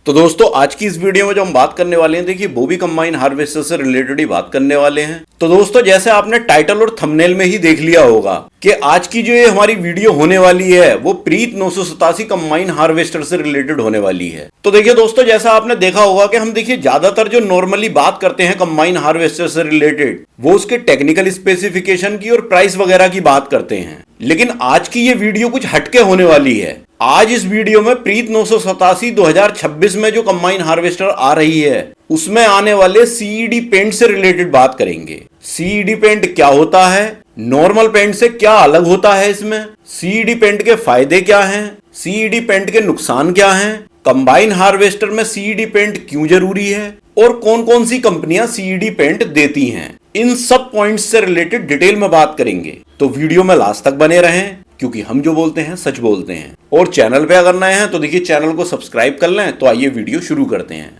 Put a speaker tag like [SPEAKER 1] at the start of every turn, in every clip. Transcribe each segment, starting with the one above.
[SPEAKER 1] तो दोस्तों आज की इस वीडियो में जो हम बात करने वाले हैं, देखिए बोबी कंबाइन हार्वेस्टर से रिलेटेड ही बात करने वाले हैं। तो दोस्तों जैसे आपने टाइटल और थंबनेल में ही देख लिया होगा कि आज की जो ये हमारी वीडियो होने वाली है वो प्रीत 987 कंबाइन हार्वेस्टर से रिलेटेड होने वाली है। तो देखिए दोस्तों, जैसा आपने देखा होगा कि हम देखिए ज्यादातर जो नॉर्मली बात करते हैं कंबाइन हार्वेस्टर से रिलेटेड, वो उसके टेक्निकल स्पेसिफिकेशन की और प्राइस वगैरह की बात करते हैं। लेकिन आज की ये वीडियो कुछ हटके होने वाली है। आज इस वीडियो में प्रीत 987 2026 में जो कंबाइन हार्वेस्टर आ रही है उसमें आने वाले सीईडी पेंट से रिलेटेड बात करेंगे। सीईडी पेंट क्या होता है, नॉर्मल पेंट से क्या अलग होता है, इसमें सीईडी पेंट के फायदे क्या हैं, सीईडी पेंट के नुकसान क्या हैं, कंबाइन हार्वेस्टर में सीईडी पेंट क्यों जरूरी है और कौन कौन सी कंपनियां सीईडी पेंट देती हैं। इन सब पॉइंट्स से रिलेटेड डिटेल में बात करेंगे, तो वीडियो में लास्ट तक बने रहें क्योंकि हम जो बोलते हैं सच बोलते हैं। और चैनल पे अगर नए हैं तो देखिए चैनल को सब्सक्राइब कर लें। तो आइए वीडियो शुरू करते हैं।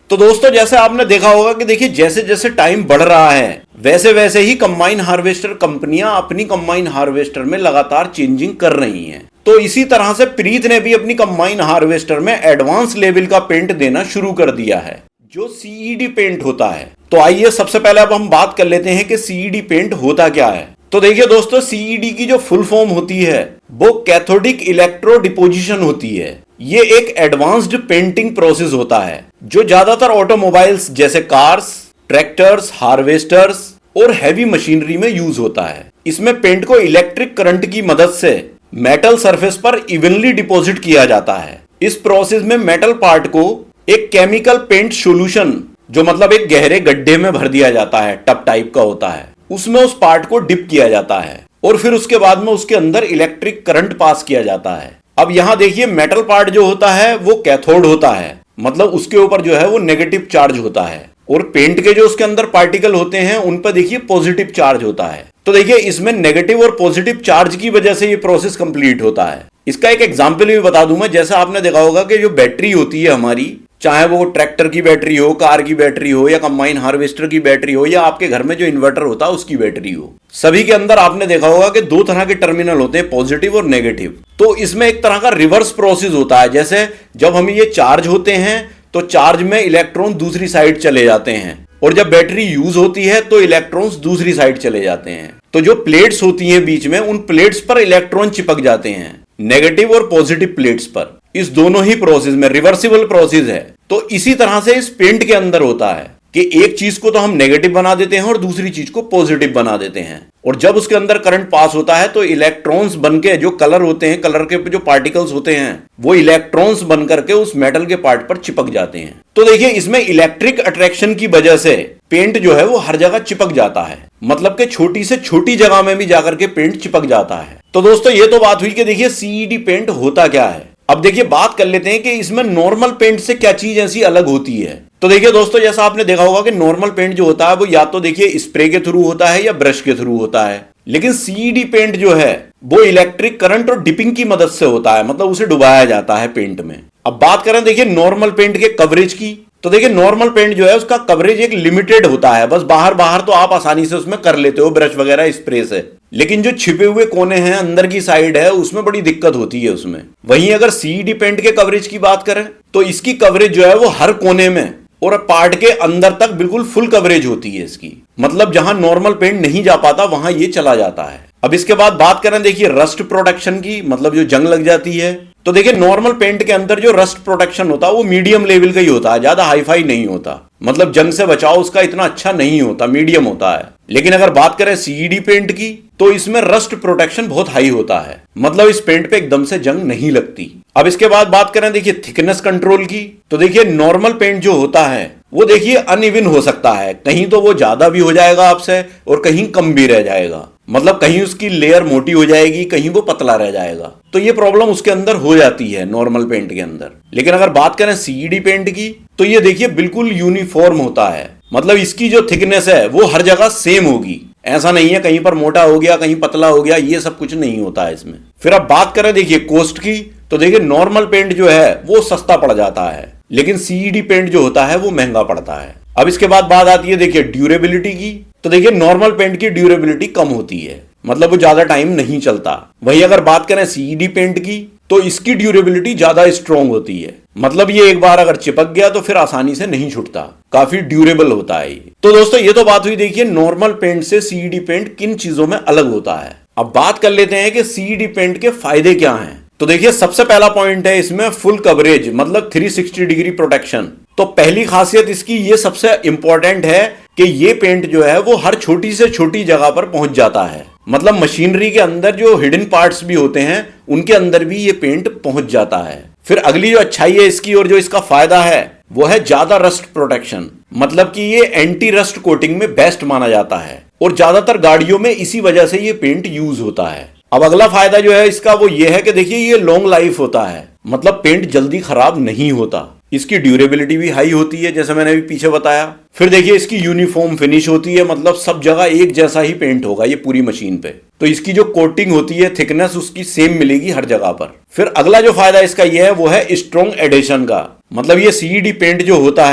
[SPEAKER 1] तो दोस्तों जैसे आपने देखा होगा कि देखिए जैसे जैसे टाइम बढ़ रहा है वैसे वैसे ही कंबाइन हार्वेस्टर कंपनियां अपनी कंबाइन हार्वेस्टर में लगातार चेंजिंग कर रही हैं। तो इसी तरह से प्रीत ने भी अपनी कंबाइन हार्वेस्टर में एडवांस लेवल का पेंट देना शुरू कर दिया है, जो सीईडी पेंट होता है। तो आइए सबसे पहले अब हम बात कर लेते हैं कि सीईडी पेंट होता क्या है। तो देखिए दोस्तों, सीईडी की जो फुल फॉर्म होती है वो कैथोडिक इलेक्ट्रो डिपोजिशन होती है। ये एक एडवांस्ड पेंटिंग प्रोसेस होता है जो ज्यादातर ऑटोमोबाइल्स जैसे कार्स, ट्रैक्टर्स, हार्वेस्टर्स और हैवी मशीनरी में यूज होता है। इसमें पेंट को इलेक्ट्रिक करंट की मदद से मेटल सरफेस पर इवनली डिपॉजिट किया जाता है। इस प्रोसेस में मेटल पार्ट को एक केमिकल पेंट सॉल्यूशन, जो मतलब एक गहरे गड्ढे में भर दिया जाता है, टब टाइप का होता है, उसमें उस पार्ट को डिप किया जाता है और फिर उसके बाद में उसके अंदर इलेक्ट्रिक करंट पास किया जाता है। अब यहां देखिए मेटल पार्ट जो होता है वो कैथोड होता है, मतलब उसके ऊपर जो है वो नेगेटिव चार्ज होता है, और पेंट के जो उसके अंदर पार्टिकल होते हैं उन पर देखिए पॉजिटिव चार्ज होता है। तो देखिए इसमें नेगेटिव और पॉजिटिव चार्ज की वजह से ये प्रोसेस कंप्लीट होता है। इसका एक एग्जांपल भी बता दूं मैं, जैसे आपने देखा होगा कि जो बैटरी होती है हमारी, चाहे वो ट्रैक्टर की बैटरी हो, कार की बैटरी हो, या कंबाइन हार्वेस्टर की बैटरी हो, या आपके घर में जो इन्वर्टर होता है उसकी बैटरी हो, सभी के अंदर आपने देखा होगा कि दो तरह के टर्मिनल होते हैं, पॉजिटिव और नेगेटिव। तो इसमें एक तरह का रिवर्स प्रोसेस होता है। जैसे जब हम ये चार्ज होते हैं तो चार्ज में इलेक्ट्रॉन दूसरी साइड चले जाते हैं, और जब बैटरी यूज होती है तो इलेक्ट्रॉन्स दूसरी साइड चले जाते हैं। तो जो प्लेट्स होती हैं बीच में, उन प्लेट्स पर इलेक्ट्रॉन चिपक जाते हैं, नेगेटिव और पॉजिटिव प्लेट्स पर। इस दोनों ही प्रोसेस में रिवर्सिबल प्रोसेस है। तो इसी तरह से इस पेंट के अंदर होता है कि एक चीज को तो हम नेगेटिव बना देते हैं और दूसरी चीज को पॉजिटिव बना देते हैं, और जब उसके अंदर करंट पास होता है तो इलेक्ट्रॉन्स बनके, जो कलर होते हैं, कलर के जो पार्टिकल्स होते हैं, वो इलेक्ट्रॉन्स बन करके उस मेटल के पार्ट पर चिपक जाते हैं। तो देखिए इसमें इलेक्ट्रिक अट्रैक्शन की वजह से पेंट जो है वो हर जगह चिपक जाता है, मतलब कि छोटी से छोटी जगह में भी जाकर के पेंट चिपक जाता है। तो दोस्तों ये तो बात हुई कि देखिए सीईडी पेंट होता क्या है। अब देखिए बात कर लेते हैं कि इसमें नॉर्मल पेंट से क्या चीज ऐसी अलग होती है। तो देखिए दोस्तों, जैसा आपने देखा होगा कि नॉर्मल पेंट जो होता है वो या तो देखिए स्प्रे के थ्रू होता है या ब्रश के थ्रू होता है, लेकिन सीईडी पेंट जो है वो इलेक्ट्रिक करंट और डिपिंग की मदद से होता है, मतलब उसे डुबाया जाता है पेंट में। अब बात करें देखिए नॉर्मल पेंट के कवरेज की, तो देखिए नॉर्मल पेंट जो है उसका कवरेज एक लिमिटेड होता है, बस बाहर बाहर तो आप आसानी से उसमें कर लेते हो ब्रश वगैरह स्प्रे से, लेकिन जो छिपे हुए कोने हैं, अंदर की साइड है, उसमें बड़ी दिक्कत होती है उसमें। वहीं अगर सीईडी पेंट के कवरेज की बात करें तो इसकी कवरेज जो है वो हर कोने में और पार्ट के अंदर तक बिल्कुल फुल कवरेज होती है इसकी, मतलब जहां नॉर्मल पेंट नहीं जा पाता वहां ये चला जाता है। अब इसके बाद बात करें देखिए रस्ट प्रोटेक्शन की, मतलब जो जंग लग जाती है, तो देखिए नॉर्मल पेंट के अंदर जो रस्ट प्रोटेक्शन होता है वो मीडियम लेवल का ही होता है, ज्यादा हाईफाई नहीं होता, मतलब जंग से बचाव उसका इतना अच्छा नहीं होता, मीडियम होता है। लेकिन अगर बात करें सीईडी पेंट की तो इसमें रस्ट प्रोटेक्शन बहुत हाई होता है, मतलब इस पेंट पे एकदम से जंग नहीं लगती। अब इसके बाद बात करें देखिए थिकनेस कंट्रोल की, तो देखिए नॉर्मल पेंट जो होता है वो देखिए अनइवन हो सकता है, कहीं तो वो ज्यादा भी हो जाएगा आपसे और कहीं कम भी रह जाएगा, मतलब कहीं उसकी लेयर मोटी हो जाएगी, कहीं वो पतला रह जाएगा। तो ये प्रॉब्लम उसके अंदर हो जाती है नॉर्मल पेंट के अंदर। लेकिन अगर बात करें सीईडी पेंट की तो ये देखिए बिल्कुल यूनिफॉर्म होता है, मतलब इसकी जो थिकनेस है वो हर जगह सेम होगी, ऐसा नहीं है कहीं पर मोटा हो गया कहीं पतला हो गया, ये सब कुछ नहीं होता है इसमें। फिर अब बात करें देखिए कॉस्ट की, तो देखिए नॉर्मल पेंट जो है वो सस्ता पड़ जाता है, लेकिन सीईडी पेंट जो होता है वो महंगा पड़ता है। अब इसके बाद बात आती है देखिए ड्यूरेबिलिटी की, तो देखिए नॉर्मल पेंट की ड्यूरेबिलिटी कम होती है, मतलब वो ज्यादा टाइम नहीं चलता। वहीं अगर बात करें सीईडी पेंट की तो इसकी ड्यूरेबिलिटी ज्यादा स्ट्रांग होती है, मतलब ये एक बार अगर चिपक गया तो फिर आसानी से नहीं छूटता, काफी ड्यूरेबल होता है ये। तो दोस्तों ये तो बात हुई देखिए नॉर्मल पेंट से सीईडी पेंट किन चीजों में अलग होता है। अब बात कर लेते हैं कि सीईडी पेंट के फायदे क्या हैं। तो देखिए सबसे पहला पॉइंट है इसमें फुल कवरेज, मतलब 360 डिग्री प्रोटेक्शन। तो पहली खासियत इसकी ये सबसे इंपॉर्टेंट है कि ये पेंट जो है वो हर छोटी से छोटी जगह पर पहुंच जाता है, मतलब मशीनरी के अंदर जो हिडन पार्ट्स भी होते हैं उनके अंदर भी ये पेंट पहुंच जाता है। फिर अगली जो अच्छाई है इसकी और जो इसका फायदा है वो है ज्यादा रस्ट प्रोटेक्शन, मतलब कि ये एंटी रस्ट कोटिंग में बेस्ट माना जाता है और ज्यादातर गाड़ियों में इसी वजह से ये पेंट यूज होता है। अब अगला फायदा जो है इसका वो ये है कि देखिए ये लॉन्ग लाइफ होता है, मतलब पेंट जल्दी खराब नहीं होता। इसकी ड्यूरेबिलिटी भी हाई होती है जैसे मैंने अभी पीछे बताया। फिर देखिए इसकी यूनिफॉर्म फिनिश होती है, मतलब सब जगह एक जैसा ही पेंट होगा ये पूरी मशीन पे। तो इसकी जो कोटिंग होती है थिकनेस उसकी सेम मिलेगी हर जगह पर। फिर अगला जो फायदा इसका ये है वो है स्ट्रॉन्ग एडेशन का, मतलब ये सीईडी पेंट जो होता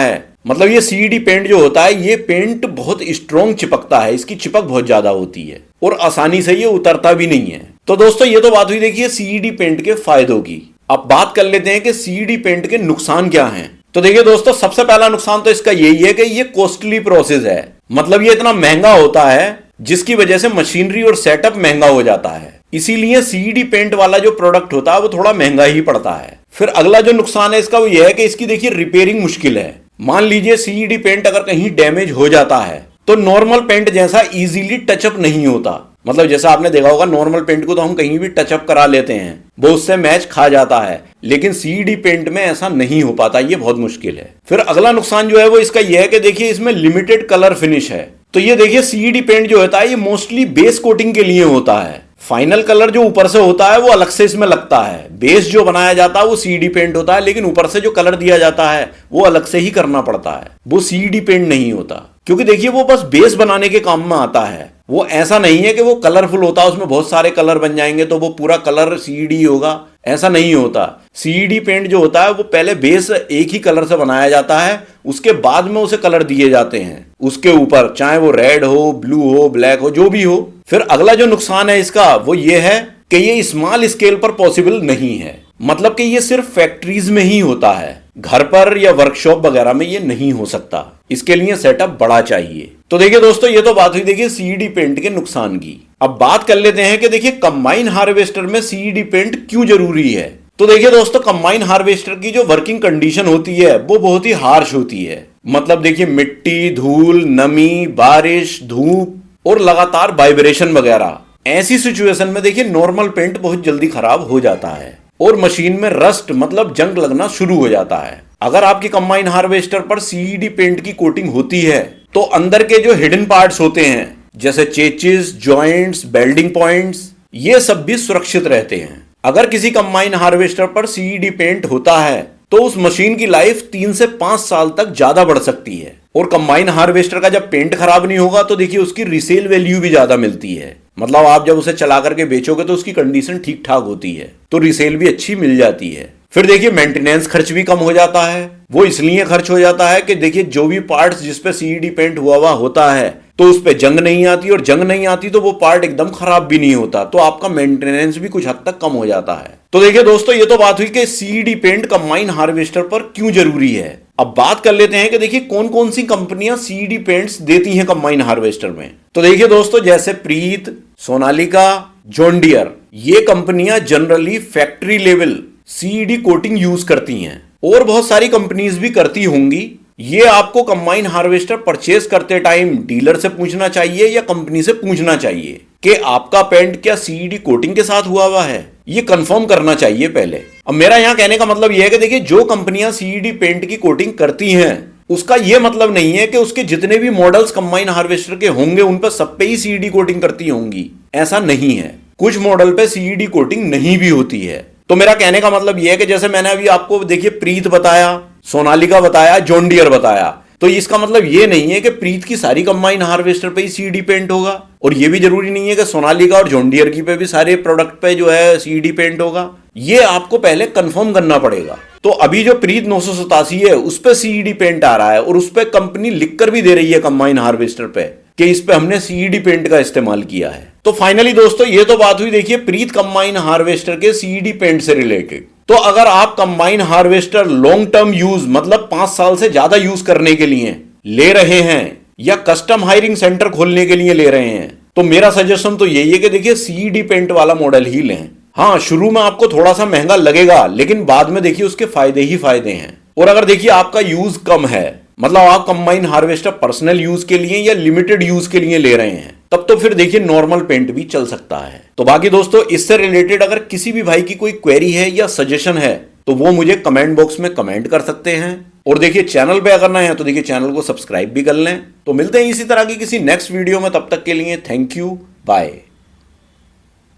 [SPEAKER 1] है, ये पेंट बहुत स्ट्रॉन्ग चिपकता है, इसकी चिपक बहुत ज्यादा होती है और आसानी से ये उतरता भी नहीं है। तो दोस्तों ये तो बात हुई देखिए सीईडी पेंट के फायदों की। अब बात कर लेते हैं कि सीईडी पेंट के नुकसान क्या हैं। तो देखिए दोस्तों सबसे पहला नुकसान तो इसका यही है कि ये कॉस्टली प्रोसेस है, मतलब ये इतना महंगा होता है जिसकी वजह से मशीनरी और सेटअप महंगा हो जाता है, इसीलिए सीईडी पेंट वाला जो प्रोडक्ट होता है वो थोड़ा महंगा ही पड़ता है। फिर अगला जो नुकसान है इसका वो ये है कि इसकी देखिए रिपेयरिंग मुश्किल है। मान लीजिए सीईडी पेंट अगर कहीं डैमेज हो जाता है तो नॉर्मल पेंट जैसा इजीली टचअप नहीं होता, मतलब जैसा आपने देखा होगा नॉर्मल पेंट को तो हम कहीं भी टचअप करा लेते हैं, वो उससे मैच खा जाता है, लेकिन सीईडी पेंट में ऐसा नहीं हो पाता, ये बहुत मुश्किल है। फिर अगला नुकसान जो है वो इसका यह है कि देखिए इसमें लिमिटेड कलर फिनिश है। तो ये देखिए सीईडी पेंट जो होता है ये मोस्टली बेस कोटिंग के लिए होता है, फाइनल कलर जो ऊपर से होता है वो अलग से इसमें लगता है। बेस जो बनाया जाता है वो सीईडी पेंट होता है, लेकिन ऊपर से जो कलर दिया जाता है वो अलग से ही करना पड़ता है, वो सीईडी पेंट नहीं होता, क्योंकि देखिए वो बस बेस बनाने के काम में आता है। वो ऐसा नहीं है कि वो कलरफुल होता है, उसमें बहुत सारे कलर बन जाएंगे तो वो पूरा कलर सीईडी होगा, ऐसा नहीं होता। सीईडी पेंट जो होता है वो पहले बेस एक ही कलर से बनाया जाता है, उसके बाद में उसे कलर दिए जाते हैं उसके ऊपर, चाहे वो रेड हो, ब्लू हो, ब्लैक हो, जो भी हो। फिर अगला जो नुकसान है इसका वो ये है कि ये स्मॉल स्केल पर पॉसिबल नहीं है, मतलब कि ये सिर्फ फैक्ट्रीज में ही होता है, घर पर या वर्कशॉप वगैरह में ये नहीं हो सकता, इसके लिए सेटअप बड़ा चाहिए। तो देखिए दोस्तों ये तो बात हुई देखिए सीईडी पेंट के नुकसान की। अब बात कर लेते हैं कि देखिए कंबाइन हार्वेस्टर में सीईडी पेंट क्यों जरूरी है। तो देखिए दोस्तों कंबाइन हार्वेस्टर की जो वर्किंग कंडीशन होती है वो बहुत ही हार्श होती है, मतलब देखिए मिट्टी, धूल, नमी, बारिश, धूप और लगातार वाइब्रेशन वगैरह, ऐसी सिचुएशन में देखिए नॉर्मल पेंट बहुत जल्दी खराब हो जाता है और मशीन में रस्ट मतलब जंग लगना शुरू हो जाता है। अगर आपकी कंबाइन हार्वेस्टर पर सीईडी पेंट की कोटिंग होती है तो अंदर के जो हिडन पार्ट्स होते हैं जैसे चेचिस, जॉइंट्स, बेल्डिंग पॉइंट्स, ये सब भी सुरक्षित रहते हैं। अगर किसी कंबाइन हार्वेस्टर पर सीईडी पेंट होता है तो उस मशीन की लाइफ 3 से 5 साल तक ज्यादा बढ़ सकती है। और कंबाइन हार्वेस्टर का जब पेंट खराब नहीं होगा तो देखिए उसकी रीसेल वैल्यू भी ज्यादा मिलती है, मतलब आप जब उसे चला करके बेचोगे तो उसकी कंडीशन ठीक ठाक होती है, तो रीसेल भी अच्छी मिल जाती है। फिर देखिए मेंटेनेंस खर्च भी कम हो जाता है, वो इसलिए खर्च हो जाता है कि देखिए जो भी पार्ट्स जिसपे सीईडी पेंट हुआ होता है तो उस पे जंग नहीं आती, और जंग नहीं आती तो वो पार्ट एकदम खराब भी नहीं होता, तो आपका मेंटेनेंस भी कुछ हद तक कम हो जाता है। तो देखिए दोस्तों ये तो बात हुई कि सीईडी पेंट कंबाइन हार्वेस्टर पर क्यों जरूरी है। अब बात कर लेते हैं कि देखिए कौन कौन सी कंपनियां सीईडी पेंट्स देती हैं कंबाइन हार्वेस्टर में। तो देखिए दोस्तों जैसे प्रीत, सोनालिका, जॉन डियर, ये कंपनियां generally factory level CED coating use करती हैं, और बहुत सारी कंपनीज भी करती होंगी। ये आपको कंबाइन हार्वेस्टर परचेज करते टाइम डीलर से पूछना चाहिए या कंपनी से पूछना चाहिए कि आपका पेंट क्या सीईडी कोटिंग के साथ हुआ है, ये कंफर्म करना चाहिए पहले। अब मेरा यहाँ कहने का मतलब यह है कि देखिए जो कंपनियां सीईडी पेंट की कोटिंग करती हैं उसका यह मतलब नहीं है कि उसके जितने भी मॉडल्स कंबाइन हार्वेस्टर के होंगे उन पर सब पे ही सीईडी कोटिंग करती होंगी, ऐसा नहीं है। कुछ मॉडल पे सीईडी कोटिंग नहीं भी होती है। तो मेरा कहने का मतलब यह है कि जैसे मैंने अभी आपको देखिए प्रीत बताया, सोनालिका बताया, जॉन डियर बताया, तो इसका मतलब ये नहीं है कि प्रीत की सारी कंबाइन हार्वेस्टर पे ही सीईडी पेंट होगा, और ये भी जरूरी नहीं है कि सोनालिका और जॉन डियर की पे भी सारे प्रोडक्ट पे जो है सीईडी पेंट होगा। ये आपको पहले कंफर्म करना पड़ेगा। तो अभी जो प्रीत 987 है उस पे सीईडी पेंट आ रहा है और उस पे कंपनी लिखकर भी दे रही है कंबाइन हार्वेस्टर पे कि इस पे हमने सीईडी पेंट का इस्तेमाल किया है। तो फाइनली दोस्तों ये तो बात हुई देखिए प्रीत कंबाइन हार्वेस्टर के सीईडी पेंट से रिलेटेड। तो अगर आप combine harvester long term use मतलब 5 साल से ज्यादा यूज करने के लिए ले रहे हैं या कस्टम हायरिंग सेंटर खोलने के लिए ले रहे हैं, तो मेरा सजेशन तो यही है कि देखिए सीईडी पेंट वाला मॉडल ही लें। हाँ, शुरू में आपको थोड़ा सा महंगा लगेगा, लेकिन बाद में देखिए उसके फायदे ही फायदे हैं। और अगर देखिए आपका यूज कम है, मतलब आप कंबाइन हार्वेस्टर पर्सनल यूज के लिए या लिमिटेड यूज के लिए ले रहे हैं, तब तो फिर देखिए नॉर्मल पेंट भी चल सकता है। तो बाकी दोस्तों इससे रिलेटेड अगर किसी भी भाई की कोई क्वेरी है या सजेशन है तो वो मुझे कमेंट बॉक्स में कमेंट कर सकते हैं। और देखिए चैनल पे अगर नए हैं तो देखिए चैनल को सब्सक्राइब भी कर लें। तो मिलते हैं इसी तरह की किसी नेक्स्ट वीडियो में, तब तक के लिए थैंक यू, बाय।